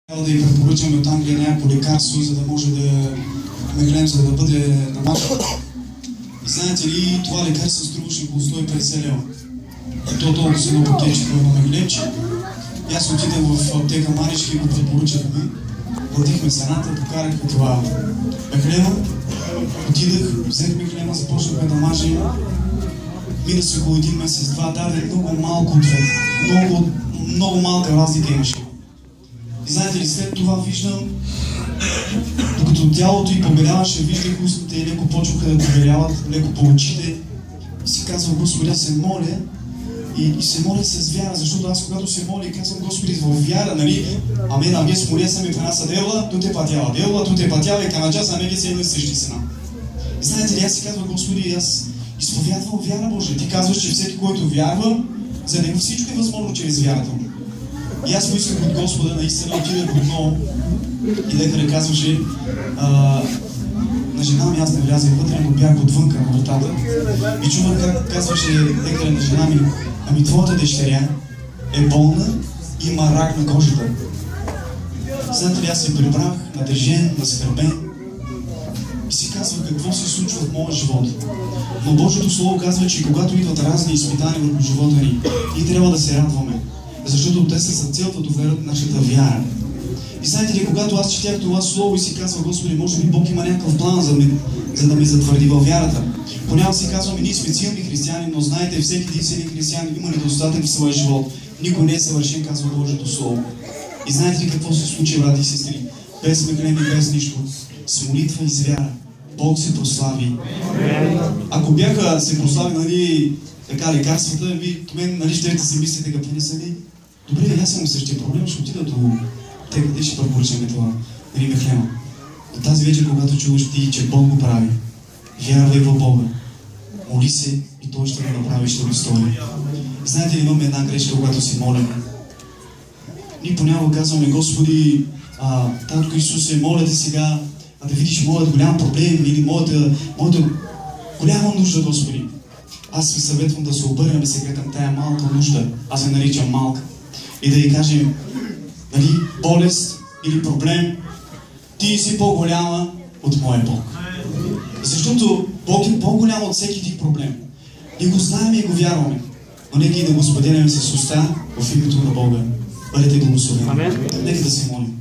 Трябва да й препоръчаме от Англия някакво лекарство, за да може да меглем, за да бъде намазано. И знаете ли, това лекарство струваше около 150 лева. И то толкова с едно пакетчето на меглемче. И аз отидах в аптека Маришки и го препоръчахме. Платихме цената, покарахме това меглема. Отидах, взех меглема, започнахме да мажем. Мина се около един месец-два, даде много малко ответ. Много малка разлика имаше. И знаете ли, след това виждам, докато тялото й побеляваше, виждах устните и леко почваха да побеляват, леко по очите. И си казвам, Господи, аз се моля и се моля с вяра, защото аз когато се моля и казвам, Господи, в вяра, нали, амен, а вие смоля съм и в една съдела, тут е пътява, делва, тут е пътява и канаджа, за мен се едно и същи сена. И знаете ли, аз си казвам, Господи, аз изповядвам вяра Божия. Ти казваш, че всеки, който вярва, за него всичко е възможно чрез вярата му. И аз поисках от Господа, наистина отидах отново и лекаря казваше на жена ми, аз не влязах вътре, но бях отвънка на вратата и чувах как казваше лекаря на жена ми, ами твоята дъщеря е болна и има рак на кожата. Знаете ли, аз се прибрах натъжен, наскърбен и си казвах какво се случва в моя живот. Но Божието Слово казва, че когато идват разни изпитания върху живота ни, ние трябва да се радваме. Защото те са за цел да доведат нашата вяра. И знаете ли, когато аз четях това слово и си казвам, Господи, може би Бог има някакъв план за да ме затвърди във вярата. Понякога си казваме, ние сме силни християни, но знаете, всеки един силен християн има недостатък в своя живот. Никой не е съвършен, казва Божието Слово. И знаете ли какво се случи, брати и сестри? Без меглем и без нищо. С молитва и с вяра. Бог се прослави. Ако бяха се прослави, нали, така лекарствата, ви, мен, нали, ще си мислите, какво не са ли? Добре, аз съм същия проблем, ще отида до те, къде ще препоръчаме това, нали, меглема. Но тази вечер, когато чуваш ти, че Бог го прави, вярвай в Бога, моли се и Той ще го направи, ще го стори. Знаете ли, имаме една грешка, когато си молим. Ние понякога казваме, Господи, Татко Исусе, моля те сега, да видиш моят голям проблем или моята голяма нужда, Господи. Аз ви съветвам да се обърнем сега към тая малка нужда, аз я наричам малка, и да й кажем, нали, болест или проблем, ти си по-голяма от моя Бог. Защото Бог е по-голям от всеки ти проблем. Ние го знаем и го вярваме, но нека и да го споделяме с уста в името на Бога. Бъдете благословени. Нека да се молим.